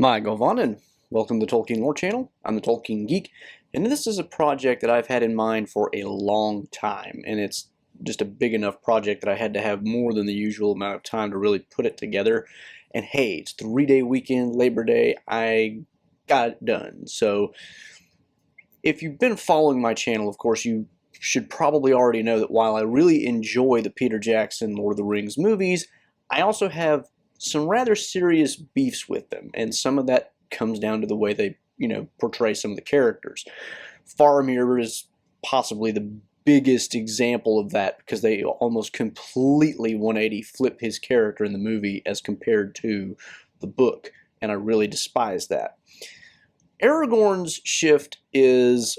My Govanen, welcome to the Tolkien Lore Channel. I'm the Tolkien Geek, and this is a project that I've had in mind for a long time, and it's just a big enough project that I had to have more than the usual amount of time to really put it together. And hey, it's 3-day weekend, Labor Day, I got it done. So if you've been following my channel, of course, you should probably already know that while I really enjoy the Peter Jackson Lord of the Rings movies, I also have some rather serious beefs with them, and some of that comes down to the way they, portray some of the characters. Faramir is possibly the biggest example of that because they almost completely 180 flip his character in the movie as compared to the book, and I really despise that. Aragorn's shift is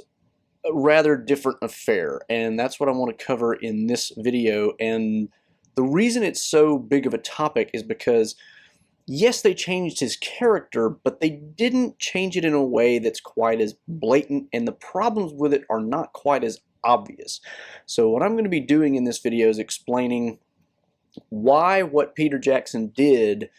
a rather different affair, and that's what I want to cover in this video. And the reason it's so big of a topic is because, yes, they changed his character, but they didn't change it in a way that's quite as blatant, and the problems with it are not quite as obvious. So what I'm going to be doing in this video is explaining why what Peter Jackson did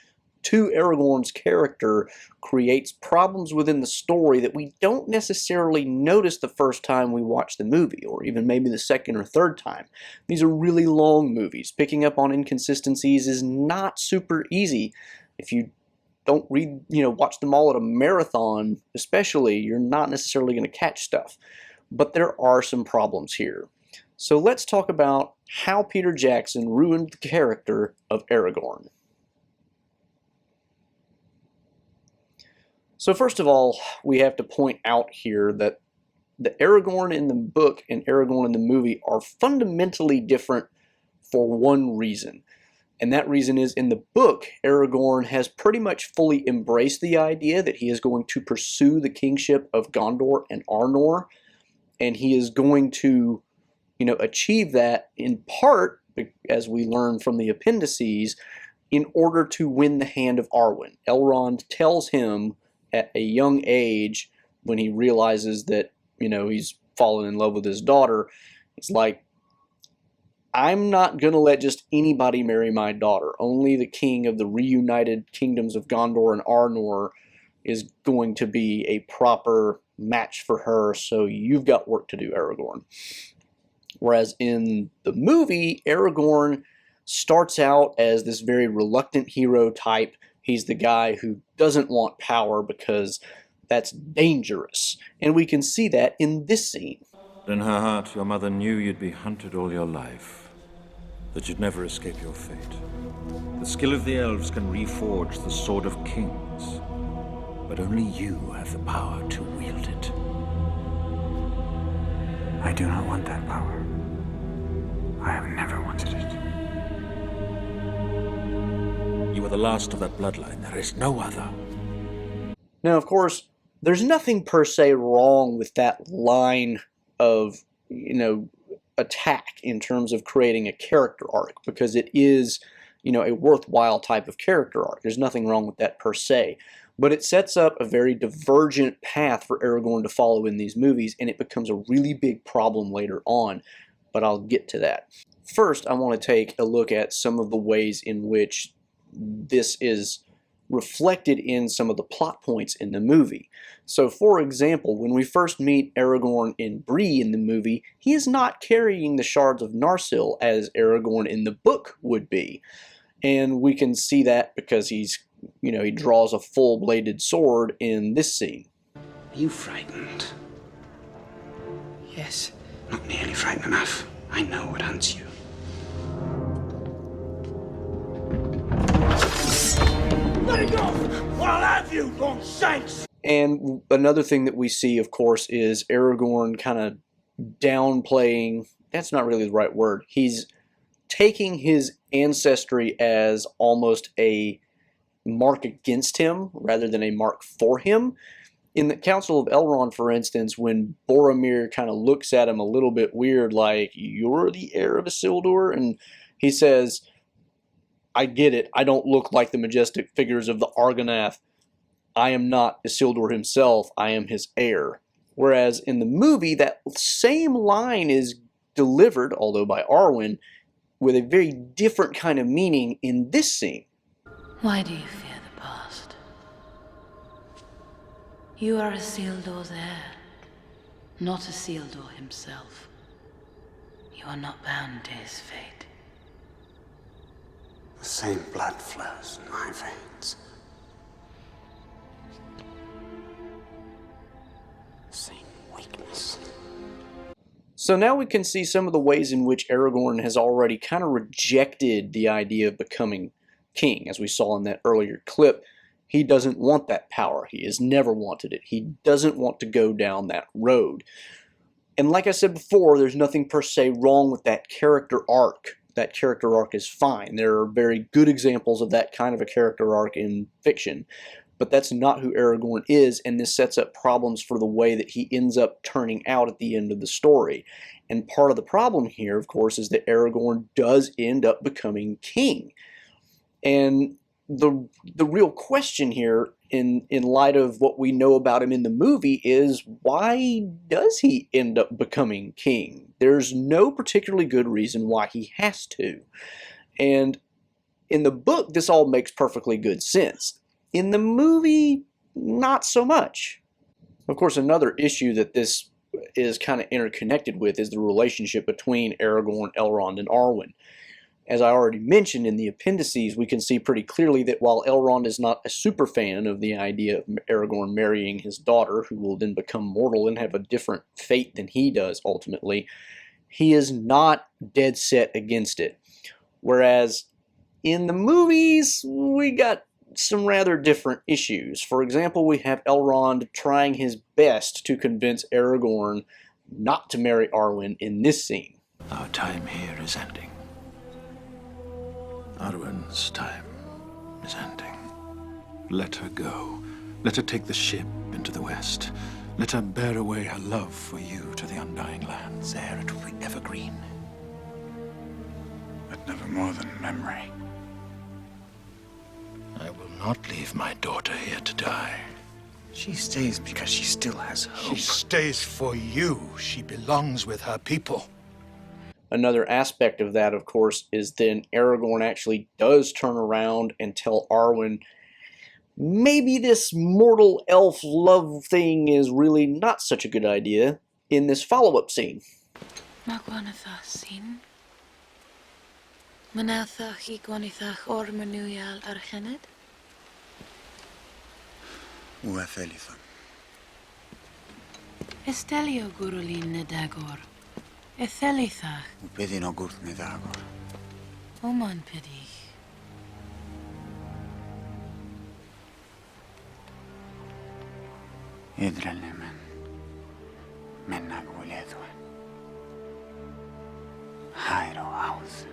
to Aragorn's character creates problems within the story that we don't necessarily notice the first time we watch the movie, or even maybe the second or third time. These are really long movies. Picking up on inconsistencies is not super easy. If you don't watch them all at a marathon, especially, you're not necessarily going to catch stuff. But there are some problems here. So let's talk about how Peter Jackson ruined the character of Aragorn. So first of all, we have to point out here that the Aragorn in the book and Aragorn in the movie are fundamentally different for one reason. And that reason is, in the book, Aragorn has pretty much fully embraced the idea that he is going to pursue the kingship of Gondor and Arnor, and he is going to, achieve that in part, as we learn from the appendices, in order to win the hand of Arwen. Elrond tells him at a young age, when he realizes that, he's fallen in love with his daughter, it's like, I'm not going to let just anybody marry my daughter. Only the king of the reunited kingdoms of Gondor and Arnor is going to be a proper match for her, so you've got work to do, Aragorn. Whereas in the movie, Aragorn starts out as this very reluctant hero type. He's the guy who doesn't want power because that's dangerous. And we can see that in this scene. In her heart, your mother knew you'd be hunted all your life, that you'd never escape your fate. The skill of the elves can reforge the sword of kings, but only you have the power to wield it. I do not want that power. I have never wanted it. You are the last of that bloodline. There is no other. Now, of course, there's nothing per se wrong with that line of, attack in terms of creating a character arc, because it is, a worthwhile type of character arc. There's nothing wrong with that per se. But it sets up a very divergent path for Aragorn to follow in these movies, and it becomes a really big problem later on. But I'll get to that. First, I want to take a look at some of the ways in which this is reflected in some of the plot points in the movie. So, for example, when we first meet Aragorn in Bree in the movie, he is not carrying the shards of Narsil as Aragorn in the book would be. And we can see that because he's, he draws a full-bladed sword in this scene. Are you frightened? Yes. Not nearly frightened enough. I know what haunts you. Let it go, or I'll have you, long shanks! And another thing that we see, of course, is Aragorn kind of downplaying, that's not really the right word, he's taking his ancestry as almost a mark against him rather than a mark for him. In the Council of Elrond, for instance, when Boromir kind of looks at him a little bit weird, like, you're the heir of Isildur? And he says, I get it, I don't look like the majestic figures of the Argonath. I am not Isildur himself, I am his heir. Whereas in the movie, that same line is delivered, although by Arwen, with a very different kind of meaning in this scene. Why do you fear the past? You are Isildur's heir, not Isildur himself. You are not bound to his fate. The same blood flows in my veins. Same weakness. So now we can see some of the ways in which Aragorn has already kind of rejected the idea of becoming king. As we saw in that earlier clip, he doesn't want that power. He has never wanted it. He doesn't want to go down that road. And like I said before, there's nothing per se wrong with that character arc. That character arc is fine. There are very good examples of that kind of a character arc in fiction. But that's not who Aragorn is, and this sets up problems for the way that he ends up turning out at the end of the story. And part of the problem here, of course, is that Aragorn does end up becoming king. And the real question here, in light of what we know about him in the movie, is why does he end up becoming king? There's no particularly good reason why he has to. And in the book, this all makes perfectly good sense. In the movie, not so much. Of course, another issue that this is kind of interconnected with is the relationship between Aragorn, Elrond, and Arwen. As I already mentioned in the appendices, we can see pretty clearly that while Elrond is not a super fan of the idea of Aragorn marrying his daughter, who will then become mortal and have a different fate than he does ultimately, he is not dead set against it. Whereas in the movies, we got some rather different issues. For example, we have Elrond trying his best to convince Aragorn not to marry Arwen in this scene. Our time here is ending. Arwen's time is ending. Let her go. Let her take the ship into the west. Let her bear away her love for you to the undying lands. There it will be evergreen. But never more than memory. I will not leave my daughter here to die. She stays because she still has hope. She stays for you. She belongs with her people. Another aspect of that, of course, is then Aragorn actually does turn around and tell Arwen, maybe this mortal elf love thing is really not such a good idea, in this follow-up scene. Manathach I gwanithach o'r menwyal archened? Uathelithon. Estelio gurulin nedagor. Ethelithach. Upedin ogurt nedagor. Oman pedich. Idrelemen. Mennag uledwen. Hairo house.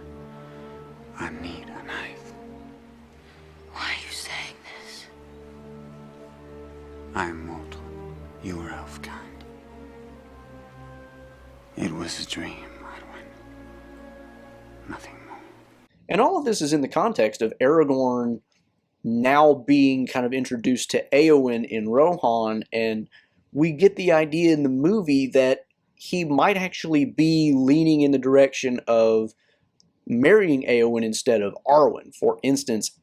I need a knife. Why are you saying this? I'm mortal. You are elf-kind. It was a dream, Arwen. Nothing more. And all of this is in the context of Aragorn now being kind of introduced to Eowyn in Rohan, and we get the idea in the movie that he might actually be leaning in the direction of marrying Eowyn instead of Arwen. For instance,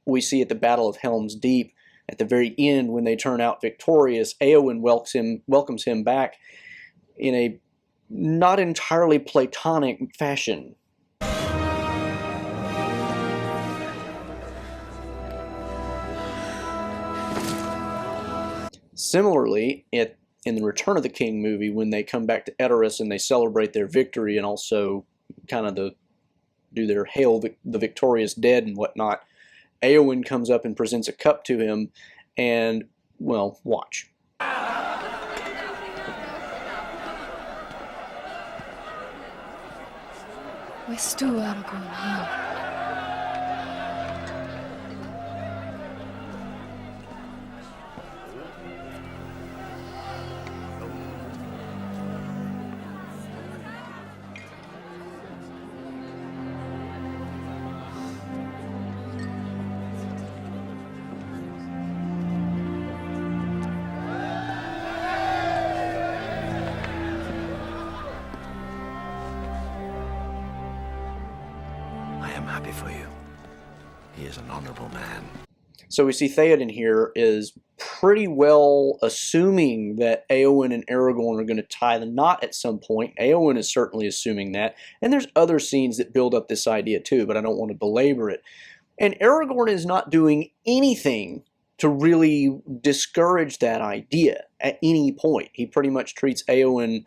we see at the Battle of Helm's Deep, at the very end when they turn out victorious, Eowyn welcomes him back in a not entirely platonic fashion. Similarly, in the Return of the King movie, when they come back to Edoras and they celebrate their victory and also kind of do their hail the victorious dead and whatnot, Eowyn comes up and presents a cup to him, and, well, watch. Where's du, Aragorn? I'm happy for you. He is an honorable man. So we see Theoden here is pretty well assuming that Eowyn and Aragorn are going to tie the knot at some point. Eowyn is certainly assuming that. And there's other scenes that build up this idea too, but I don't want to belabor it. And Aragorn is not doing anything to really discourage that idea at any point. He pretty much treats Eowyn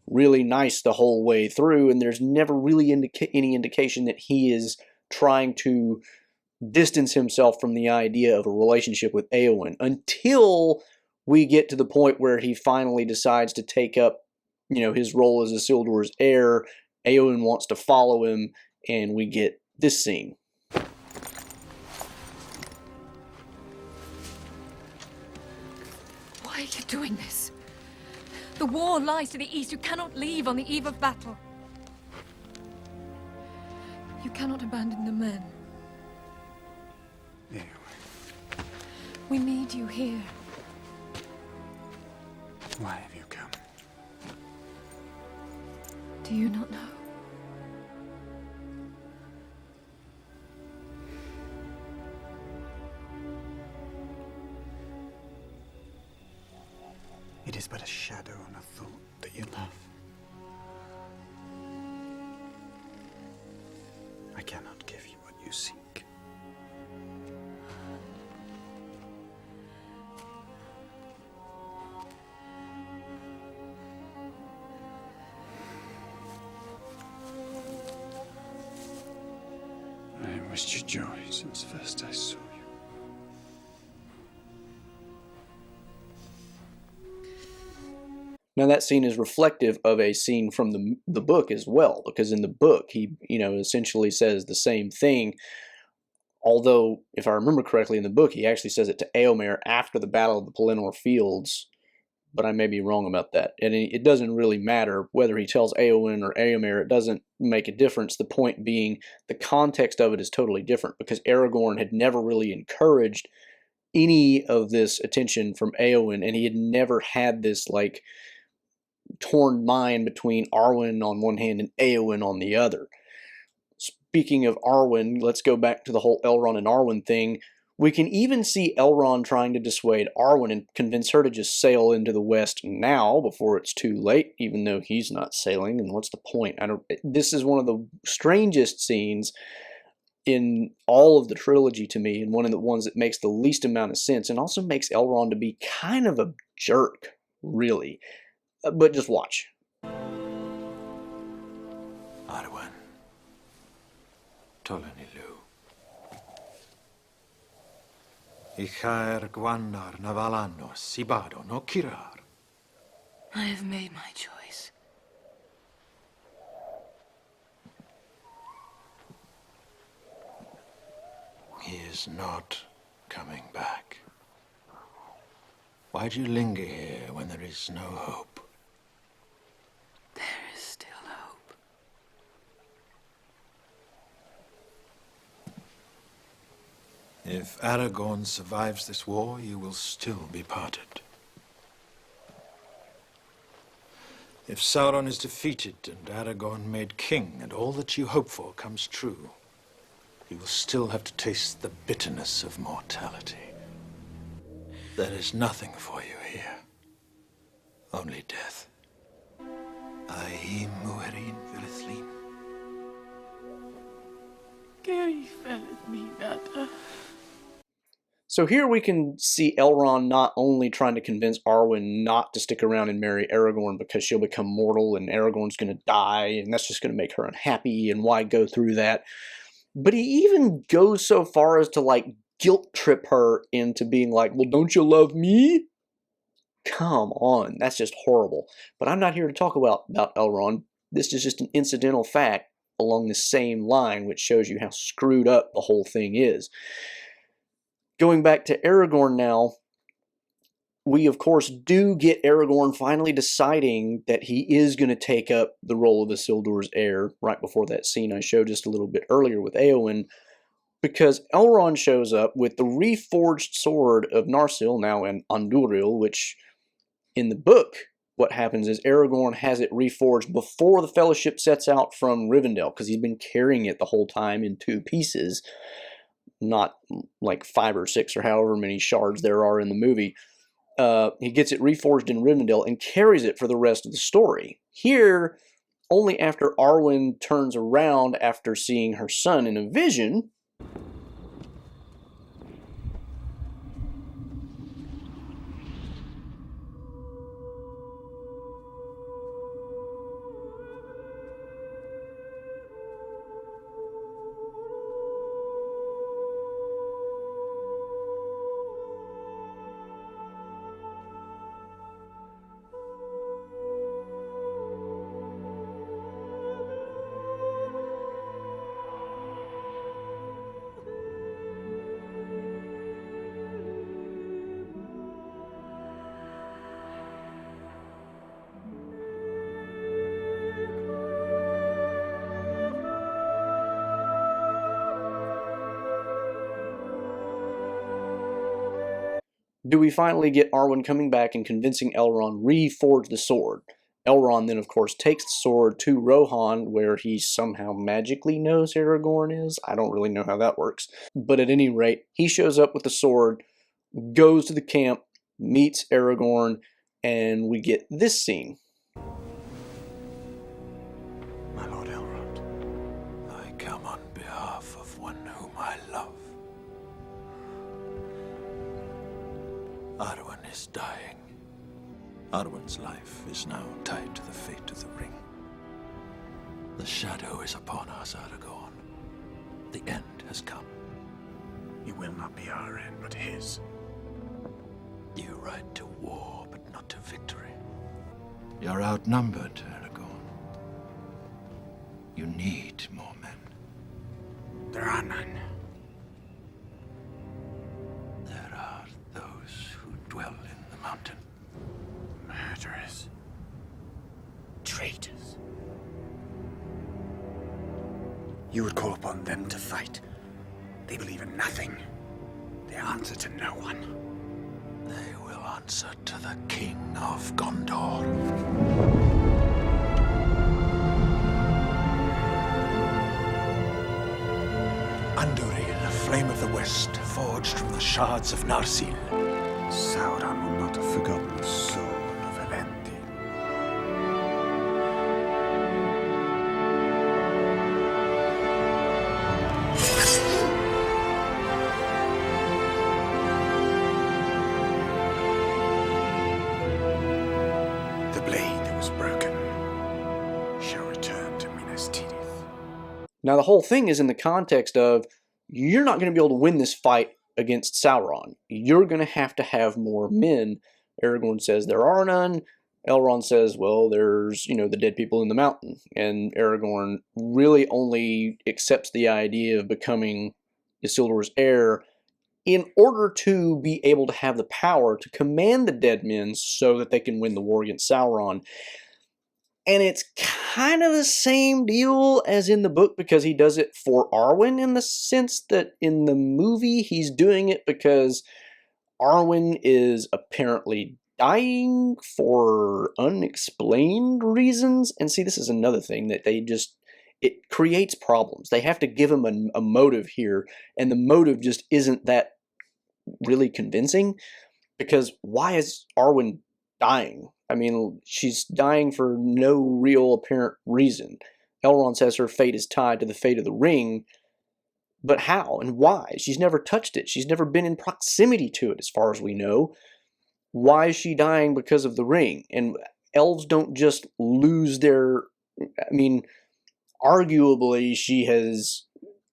really nice the whole way through, and there's never really any indication that he is trying to distance himself from the idea of a relationship with Eowyn until we get to the point where he finally decides to take up, his role as Isildur's heir. Eowyn wants to follow him, and we get this scene. Why are you doing this? The war lies to the east. You cannot leave on the eve of battle. You cannot abandon the men. Eowyn. We need you here. Why have you come? Do you not know? It is but a shadow and a thought that you love. I cannot give you what you seek. I have wished you joy since first I saw you. Now that scene is reflective of a scene from the book as well, because in the book he, essentially says the same thing. Although, if I remember correctly in the book, he actually says it to Eomer after the Battle of the Pelennor Fields, but I may be wrong about that. And it doesn't really matter whether he tells Eowyn or Eomer, it doesn't make a difference. The point being, the context of it is totally different, because Aragorn had never really encouraged any of this attention from Eowyn, and he had never had this, torn mind between Arwen on one hand and Eowyn on the other. Speaking of Arwen, let's go back to the whole Elrond and Arwen thing. We can even see Elrond trying to dissuade Arwen and convince her to just sail into the west now before it's too late, even though he's not sailing, and what's the point? This is one of the strangest scenes in all of the trilogy to me, and one of the ones that makes the least amount of sense, and also makes Elrond to be kind of a jerk, really. But just watch. Arwen. Tolenilu. Ichaer Gwanar Navalano Sibado no Kirar. I have made my choice. He is not coming back. Why do you linger here when there is no hope? There is still hope. If Aragorn survives this war, you will still be parted. If Sauron is defeated and Aragorn made king and all that you hope for comes true, you will still have to taste the bitterness of mortality. There is nothing for you here. Only death. Ai muerin Philithlin. So here we can see Elrond not only trying to convince Arwen not to stick around and marry Aragorn because she'll become mortal and Aragorn's going to die and that's just going to make her unhappy and why go through that. But he even goes so far as to guilt trip her into being like, well, don't you love me? Come on, that's just horrible. But I'm not here to talk about Elrond. This is just an incidental fact along the same line, which shows you how screwed up the whole thing is. Going back to Aragorn now, we of course do get Aragorn finally deciding that he is going to take up the role of Isildur's heir right before that scene I showed just a little bit earlier with Eowyn, because Elrond shows up with the reforged sword of Narsil, now in Andúril, which in the book, what happens is Aragorn has it reforged before the Fellowship sets out from Rivendell, because he's been carrying it the whole time in two pieces. not like 5 or 6 or however many shards there are in the movie. He gets it reforged in Rivendell and carries it for the rest of the story. Here, only after Arwen turns around after seeing her son in a vision. Do we finally get Arwen coming back and convincing Elrond reforge the sword? Elrond then, of course, takes the sword to Rohan, where he somehow magically knows Aragorn is. I don't really know how that works. But at any rate, he shows up with the sword, goes to the camp, meets Aragorn, and we get this scene. My Lord Elrond. I come on behalf of one whom I love. Arwen is dying. Arwen's life is now tied to the fate of the ring. The shadow is upon us, Aragorn. The end has come. It will not be our end, but his. You ride to war, but not to victory. You're outnumbered, Aragorn. You need more men. There are none. There are those who dwell in the mountain. Murderers. Traitors. You would call upon them to fight. They believe in nothing. They answer to no one. They will answer to the King of Gondor. Andúril, a flame of the west, forged from the shards of Narsil. Sauron will not have forgotten the soul of Elendil. The blade that was broken shall return to Minas Tirith. Now, the whole thing is in the context of, you're not going to be able to win this fight against Sauron. You're going to have more men. Aragorn says there are none. Elrond says, well, there's, the dead people in the mountain. And Aragorn really only accepts the idea of becoming Isildur's heir in order to be able to have the power to command the dead men so that they can win the war against Sauron. And it's kind of the same deal as in the book, because he does it for Arwen, in the sense that in the movie he's doing it because Arwen is apparently dying for unexplained reasons. And see, this is another thing that it creates problems. They have to give him a motive here, and the motive just isn't that really convincing, because why is Arwen dying? I mean, she's dying for no real apparent reason. Elrond says her fate is tied to the fate of the ring, but how and why? She's never touched it. She's never been in proximity to it, as far as we know. Why is she dying because of the ring? And elves don't just lose their... I mean, arguably, she has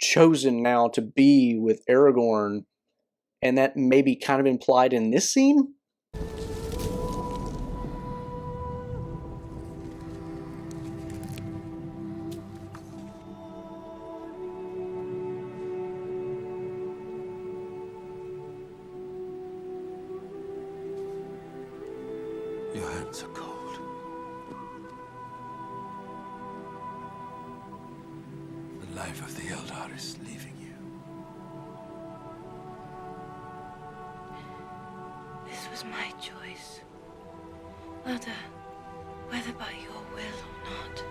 chosen now to be with Aragorn, and that may be kind of implied in this scene. Your hands are cold. The life of the Eldar is leaving you. This was my choice. Whether by your will or not.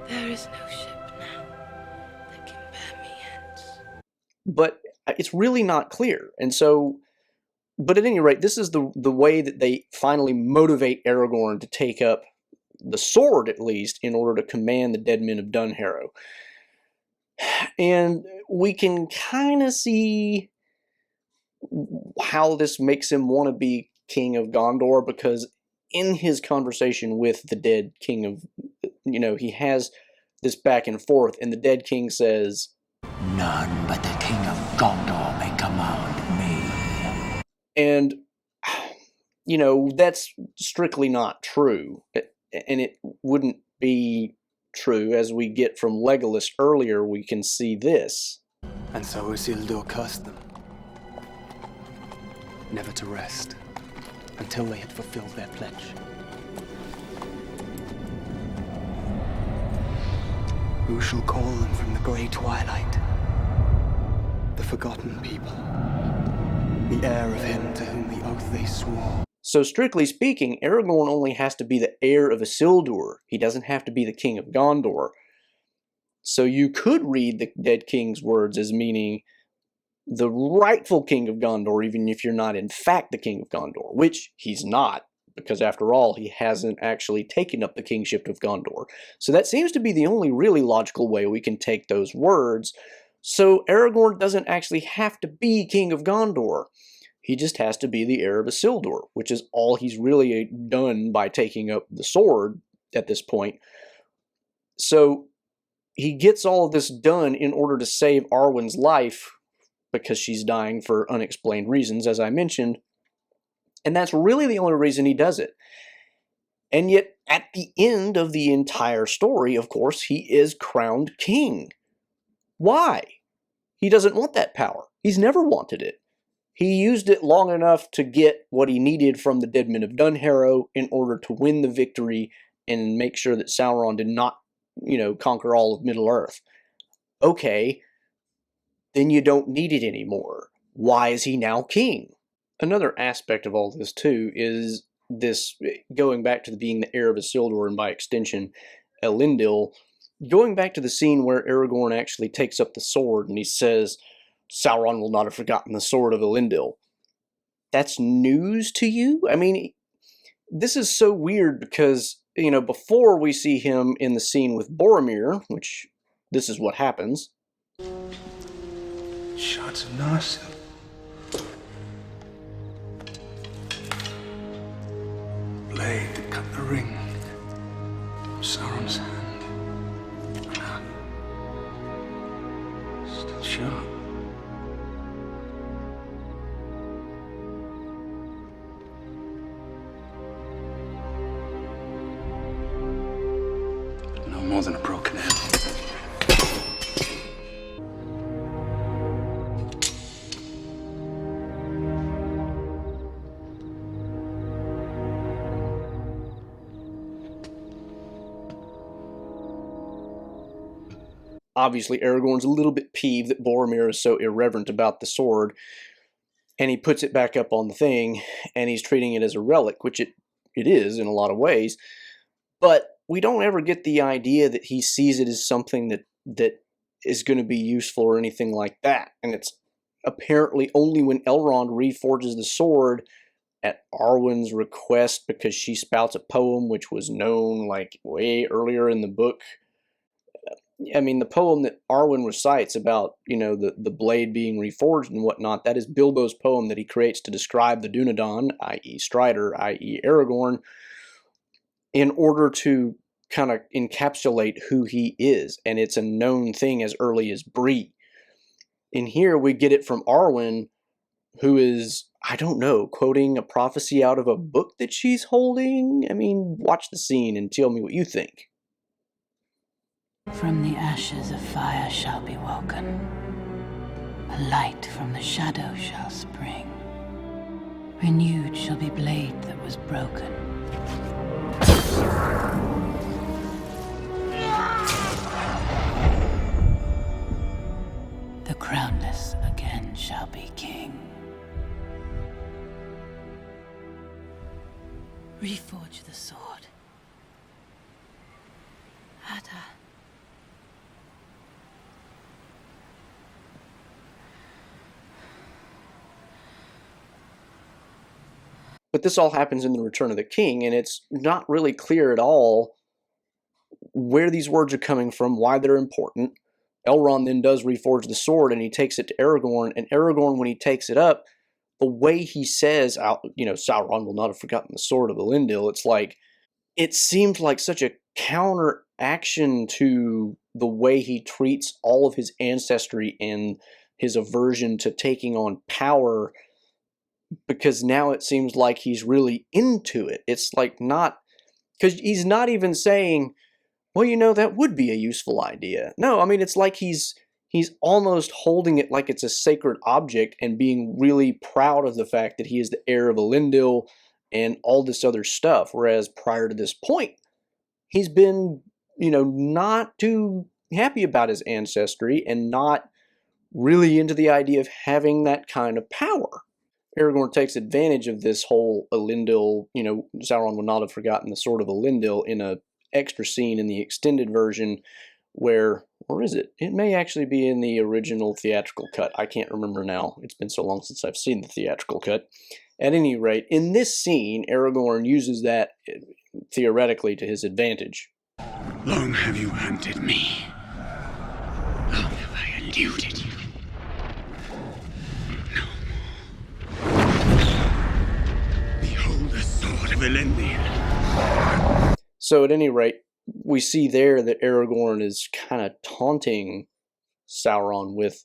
There is no ship now that can bear me hence. but it's really not clear. And so, but at any rate, this is the way that they finally motivate Aragorn to take up the sword, at least, in order to command the dead men of Dunharrow. And we can kind of see how this makes him want to be king of Gondor, because in his conversation with the dead king of, he has this back and forth, and the dead king says, "None but the king of Gondor may command me." And, that's strictly not true. And it wouldn't be true. As we get from Legolas earlier, we can see this. And so Isildur cursed them, never to rest until they had fulfilled their pledge. Who shall call them from the grey twilight? The forgotten people, the heir of him to whom the oath they swore. So strictly speaking, Aragorn only has to be the heir of Isildur. He doesn't have to be the king of Gondor. So you could read the dead king's words as meaning the rightful king of Gondor, even if you're not in fact the king of Gondor, which he's not, because after all, he hasn't actually taken up the kingship of Gondor. So that seems to be the only really logical way we can take those words. So Aragorn doesn't actually have to be king of Gondor. He just has to be the heir of Isildur, which is all he's really done by taking up the sword at this point. So he gets all of this done in order to save Arwen's life, because she's dying for unexplained reasons, as I mentioned. And that's really the only reason he does it. And yet, at the end of the entire story, of course, he is crowned king. Why? He doesn't want that power. He's never wanted it. He used it long enough to get what he needed from the dead men of Dunharrow in order to win the victory and make sure that Sauron did not, conquer all of Middle-earth. Okay, then you don't need it anymore. Why is he now king? Another aspect of all this, too, is this, going back to being the heir of Isildur and by extension, Elendil, going back to the scene where Aragorn actually takes up the sword and he says, "Sauron will not have forgotten the sword of Elendil." That's news to you? I mean, this is so weird because, before we see him in the scene with Boromir, which this is what happens. Shards of Narsil. Blade that cut the ring. Sauron's hand. Still sharp. No more than a broken head. Obviously, Aragorn's a little bit peeved that Boromir is so irreverent about the sword, and he puts it back up on the thing, and he's treating it as a relic, which it is in a lot of ways, but we don't ever get the idea that he sees it as something that is going to be useful or anything like that. And it's apparently only when Elrond reforges the sword at Arwen's request, because she spouts a poem which was known like way earlier in the book. I mean, the poem that Arwen recites about, the blade being reforged and whatnot, that is Bilbo's poem that he creates to describe the Dunedain, i.e. Strider, i.e. Aragorn, in order to kind of encapsulate who he is. And it's a known thing as early as Bree. In here, we get it from Arwen, who is, I don't know, quoting a prophecy out of a book that she's holding. I mean, watch the scene and tell me what you think. From the ashes a fire shall be woken, a light from the shadow shall spring. Renewed shall be blade that was broken. The crownless again shall be king. Reforge the sword. Ada. But this all happens in the Return of the King, and it's not really clear at all where these words are coming from, why they're important. Elrond then does reforge the sword, and he takes it to Aragorn, and Aragorn, when he takes it up, the way he says, Sauron will not have forgotten the sword of Elendil, it's like, it seemed like such a counteraction to the way he treats all of his ancestry and his aversion to taking on power, because now it seems like he's really into it. It's like not, because he's not even saying, well, that would be a useful idea. No, I mean, it's like he's almost holding it like it's a sacred object and being really proud of the fact that he is the heir of Elendil and all this other stuff. Whereas prior to this point, he's been, not too happy about his ancestry and not really into the idea of having that kind of power. Aragorn takes advantage of this whole Elendil, Sauron would not have forgotten the sword of Elendil in a extra scene in the extended version where, or is it? It may actually be in the original theatrical cut. I can't remember now. It's been so long since I've seen the theatrical cut. At any rate, in this scene, Aragorn uses that theoretically to his advantage. Long have you hunted me. Long have I eluded you. No more. Behold the sword of Elendil. So at any rate, we see there that Aragorn is kind of taunting Sauron with,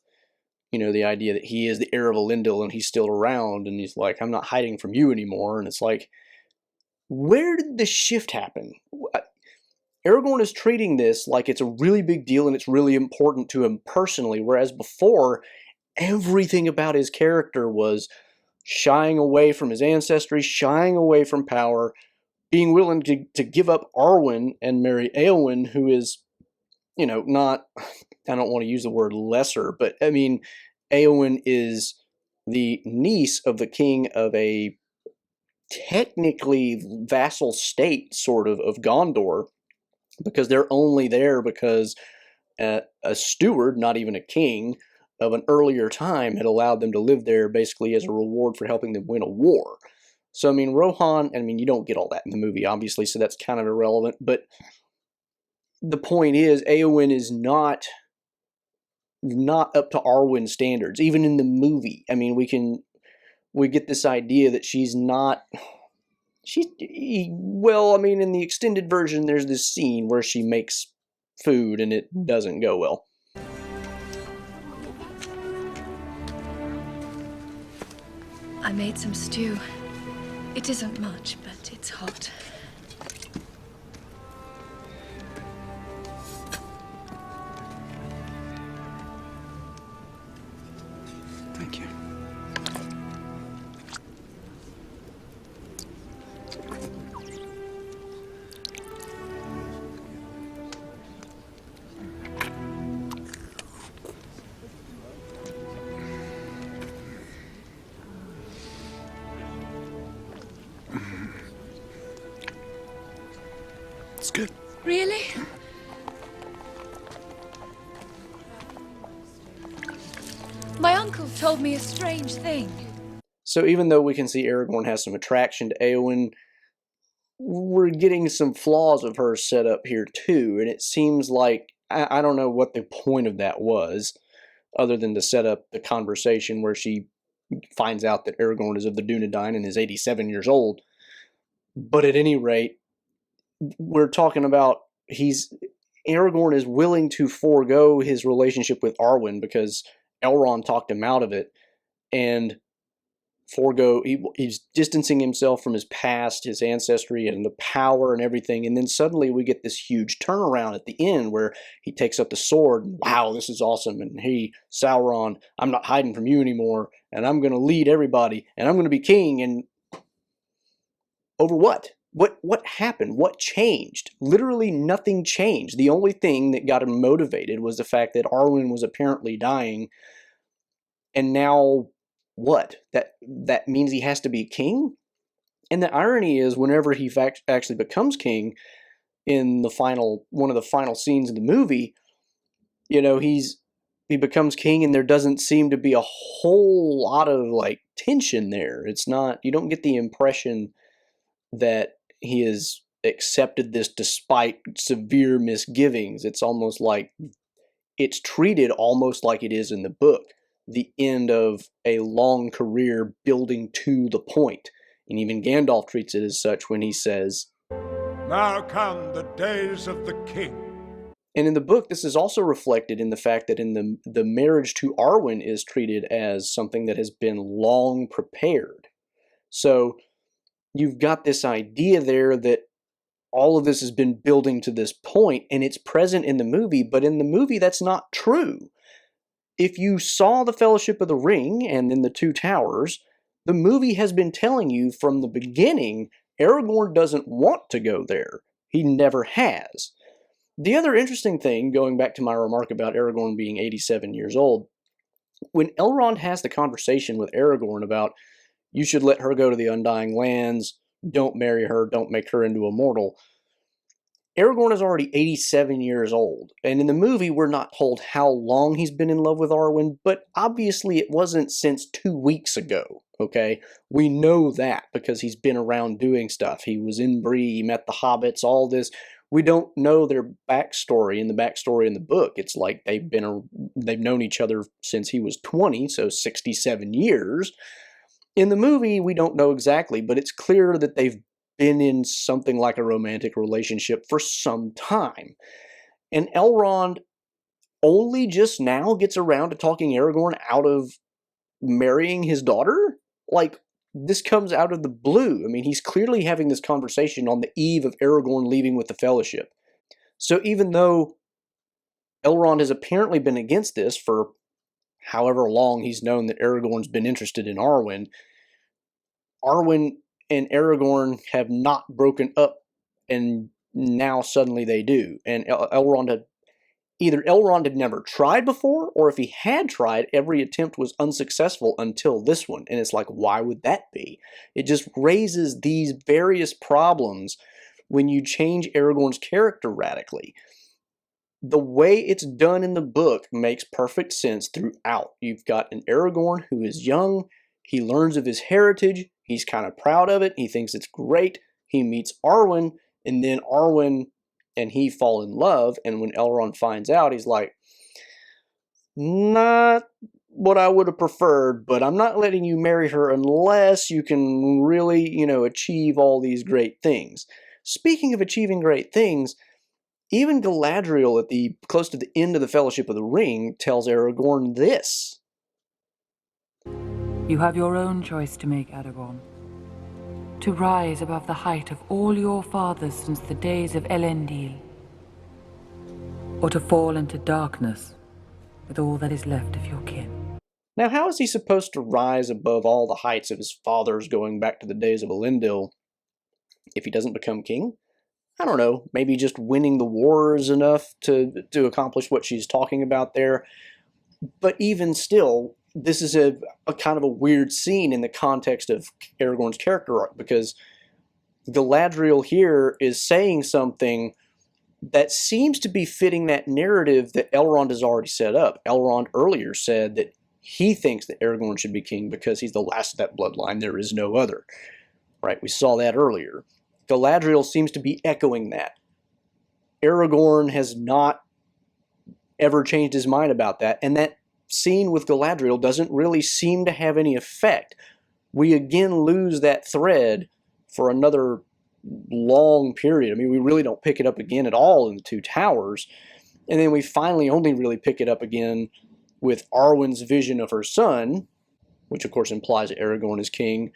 the idea that he is the heir of Elendil and he's still around, and he's like, I'm not hiding from you anymore. And it's like, where did the shift happen? Aragorn is treating this like it's a really big deal and it's really important to him personally, whereas before, everything about his character was shying away from his ancestry, shying away from power, being willing to give up Arwen and marry Eowyn, who is, not, I don't want to use the word lesser, but I mean, Eowyn is the niece of the king of a technically vassal state, sort of Gondor, because they're only there because a steward, not even a king, of an earlier time had allowed them to live there basically as a reward for helping them win a war. So, I mean, Rohan, you don't get all that in the movie, obviously, so that's kind of irrelevant, but the point is, Eowyn is not up to Arwen standards, even in the movie. I mean, we get this idea that she's not, in the extended version, there's this scene where she makes food and it doesn't go well. I made some stew. It isn't much, but it's hot. Thank you. It's good. Really? My uncle told me a strange thing. So even though we can see Aragorn has some attraction to Eowyn, we're getting some flaws of her set up here too, and it seems like, I don't know what the point of that was, other than to set up the conversation where she finds out that Aragorn is of the Dunedain and is 87 years old. But at any rate, we're talking about Aragorn is willing to forego his relationship with Arwen because Elrond talked him out of it, and he's distancing himself from his past, his ancestry, and the power and everything, and then suddenly we get this huge turnaround at the end where he takes up the sword, and wow, this is awesome, and hey, Sauron, I'm not hiding from you anymore, and I'm going to lead everybody, and I'm going to be king, and over what? What happened? What changed? Literally nothing changed. The only thing that got him motivated was the fact that Arwen was apparently dying, and now what? That means he has to be king? And the irony is, whenever he actually becomes king in one of the final scenes of the movie, he's he becomes king, and there doesn't seem to be a whole lot of like tension there. It's not, you don't get the impression that he has accepted this despite severe misgivings. It's almost like it's treated almost like it is in the book, the end of a long career building to the point. And even Gandalf treats it as such when he says, Now come the days of the king. and in the book, this is also reflected in the fact that in the marriage to Arwen is treated as something that has been long prepared. So you've got this idea there that all of this has been building to this point, and it's present in the movie, but in the movie that's not true. If you saw the Fellowship of the Ring and then the Two Towers, the movie has been telling you from the beginning Aragorn doesn't want to go there. He never has. The other interesting thing, going back to my remark about Aragorn being 87 years old, when Elrond has the conversation with Aragorn about, you should let her go to the Undying Lands, don't marry her, don't make her into a mortal, Aragorn is already 87 years old, and in the movie we're not told how long he's been in love with Arwen, but obviously it wasn't since 2 weeks ago, okay? We know that because he's been around doing stuff. He was in Bree, he met the hobbits, all this. We don't know their backstory in the book. It's like they've known each other since he was 20, so 67 years. In the movie, we don't know exactly, but it's clear that they've been in something like a romantic relationship for some time. And Elrond only just now gets around to talking Aragorn out of marrying his daughter? Like, this comes out of the blue. I mean, he's clearly having this conversation on the eve of Aragorn leaving with the Fellowship. So even though Elrond has apparently been against this for however long he's known that Aragorn's been interested in Arwen, Arwen and Aragorn have not broken up, and now suddenly they do. And either Elrond had never tried before, or if he had tried, every attempt was unsuccessful until this one. And it's like, why would that be? It just raises these various problems when you change Aragorn's character radically. The way it's done in the book makes perfect sense throughout. You've got an Aragorn who is young, he learns of his heritage, he's kind of proud of it, he thinks it's great, he meets Arwen, and then Arwen and he fall in love, and when Elrond finds out, he's like, not what I would have preferred, but I'm not letting you marry her unless you can really, achieve all these great things. Speaking of achieving great things, even Galadriel close to the end of the Fellowship of the Ring tells Aragorn this. You have your own choice to make, Aragorn. To rise above the height of all your fathers since the days of Elendil, or to fall into darkness with all that is left of your kin. Now, how is he supposed to rise above all the heights of his fathers going back to the days of Elendil if he doesn't become king? I don't know, maybe just winning the war is enough to accomplish what she's talking about there. But even still, this is a kind of a weird scene in the context of Aragorn's character arc, because Galadriel here is saying something that seems to be fitting that narrative that Elrond has already set up. Elrond earlier said that he thinks that Aragorn should be king because he's the last of that bloodline. There is no other. Right? We saw that earlier. Galadriel seems to be echoing that. Aragorn has not ever changed his mind about that, and that scene with Galadriel doesn't really seem to have any effect. We again lose that thread for another long period. I mean, we really don't pick it up again at all in the Two Towers, and then we finally only really pick it up again with Arwen's vision of her son, which of course implies that Aragorn is king,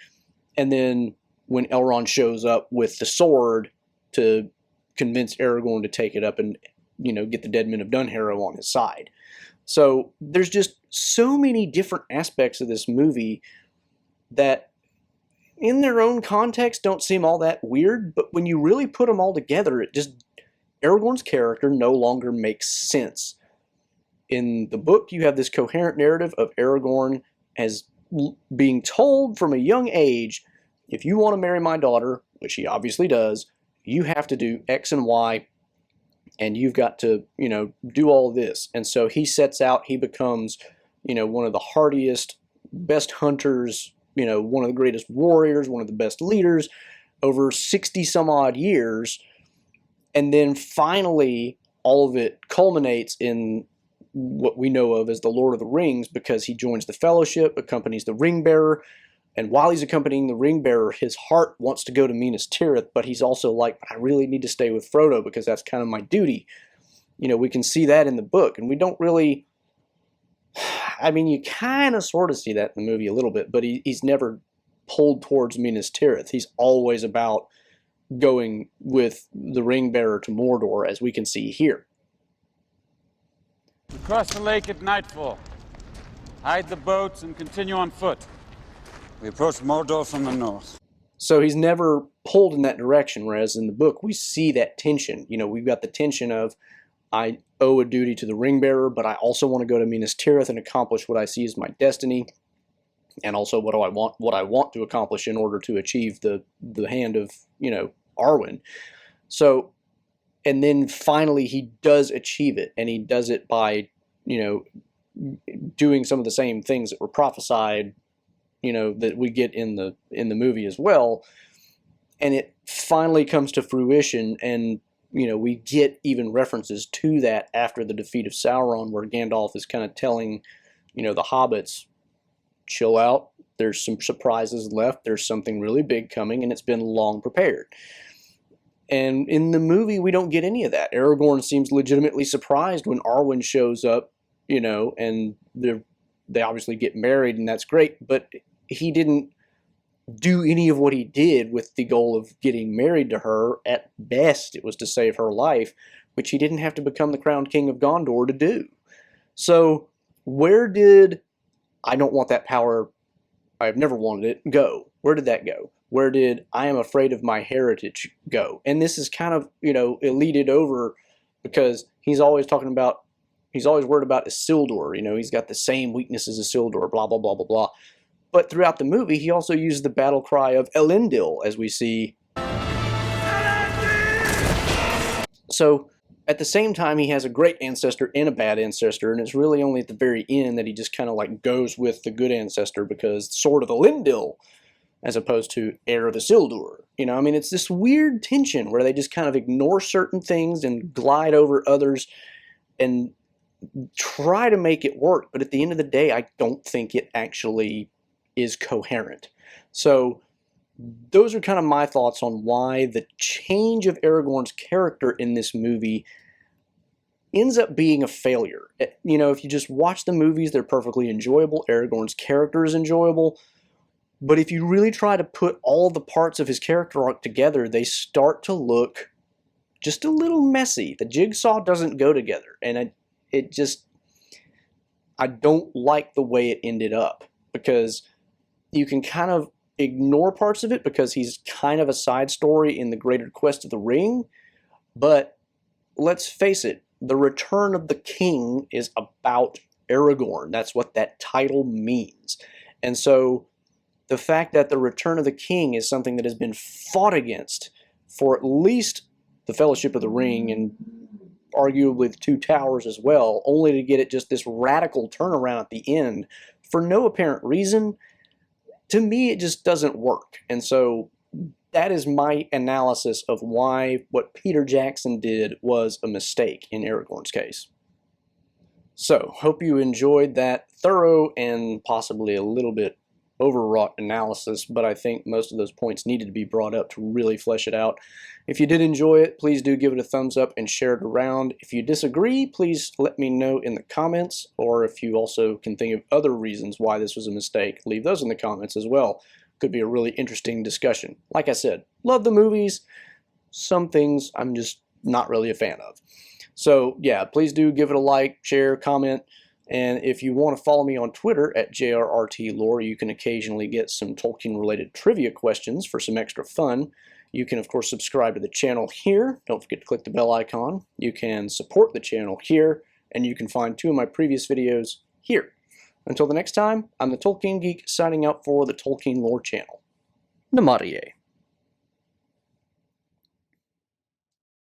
and then when Elrond shows up with the sword to convince Aragorn to take it up and, get the dead men of Dunharrow on his side. So there's just so many different aspects of this movie that in their own context don't seem all that weird, but when you really put them all together, Aragorn's character no longer makes sense. In the book, you have this coherent narrative of Aragorn as being told from a young age, if you want to marry my daughter, which he obviously does, you have to do X and Y, and you've got to, you know, do all this. And so he sets out, he becomes, you know, one of the hardiest, best hunters, you know, one of the greatest warriors, one of the best leaders over 60 some odd years. And then finally, all of it culminates in what we know of as the Lord of the Rings, because he joins the Fellowship, accompanies the Ring Bearer, and while he's accompanying the Ring Bearer, his heart wants to go to Minas Tirith, but he's also like, I really need to stay with Frodo because that's kind of my duty. You know, we can see that in the book, and we don't really, I mean, you kind of sort of see that in the movie a little bit, but he's never pulled towards Minas Tirith. He's always about going with the Ring Bearer to Mordor, as we can see here. We cross the lake at nightfall, hide the boats, and continue on foot. We approach Mordor from the north. So he's never pulled in that direction, whereas in the book we see that tension. You know, we've got the tension of, I owe a duty to the Ring Bearer, but I also want to go to Minas Tirith and accomplish what I see as my destiny, and also what I want to accomplish in order to achieve the hand of, you know, Arwen. So, and then finally he does achieve it, and he does it by, you know, doing some of the same things that were prophesied, you know, that we get in the movie as well, and it finally comes to fruition. And you know, we get even references to that after the defeat of Sauron, where Gandalf is kind of telling, you know, the hobbits, chill out, there's some surprises left, there's something really big coming, and it's been long prepared. And in the movie we don't get any of that. Aragorn seems legitimately surprised when Arwen shows up, you know, and they obviously get married, and that's great, but he didn't do any of what he did with the goal of getting married to her. At best, it was to save her life, which he didn't have to become the crowned king of Gondor to do. So where did I don't want that power, I've never wanted it, go? Where did that go? Where did I am afraid of my heritage go? And this is kind of, you know, eluded over, because he's always talking about, he's always worried about Isildur. You know, he's got the same weaknesses as Isildur, blah, blah, blah, blah, blah. But throughout the movie, he also uses the battle cry of Elendil, as we see. So, at the same time, he has a great ancestor and a bad ancestor, and it's really only at the very end that he just kind of like goes with the good ancestor, because Sword of Elendil, as opposed to Heir of Isildur. You know, I mean, it's this weird tension where they just kind of ignore certain things and glide over others and try to make it work. But at the end of the day, I don't think it actually is coherent. So those are kind of my thoughts on why the change of Aragorn's character in this movie ends up being a failure. You know, if you just watch the movies, they're perfectly enjoyable. Aragorn's character is enjoyable. But if you really try to put all the parts of his character arc together, they start to look just a little messy. The jigsaw doesn't go together. And I don't like the way it ended up, because you can kind of ignore parts of it because he's kind of a side story in the greater quest of the ring. But let's face it, the Return of the King is about Aragorn. That's what that title means. And so the fact that the Return of the King is something that has been fought against for at least the Fellowship of the Ring and arguably the Two Towers as well, only to get it just this radical turnaround at the end for no apparent reason, to me it just doesn't work. And so that is my analysis of why what Peter Jackson did was a mistake in Aragorn's case. So, hope you enjoyed that thorough and possibly a little bit overwrought analysis, but I think most of those points needed to be brought up to really flesh it out. If you did enjoy it, please do give it a thumbs up and share it around. If you disagree, please let me know in the comments, or if you also can think of other reasons why this was a mistake, leave those in the comments as well. Could be a really interesting discussion. Like I said, love the movies. Some things I'm just not really a fan of. So yeah, please do give it a like, share, comment. And if you want to follow me on Twitter at JRRTLore, you can occasionally get some Tolkien-related trivia questions for some extra fun. You can, of course, subscribe to the channel here. Don't forget to click the bell icon. You can support the channel here, and you can find 2 of my previous videos here. Until the next time, I'm the Tolkien Geek, signing out for the Tolkien Lore channel. Namarie.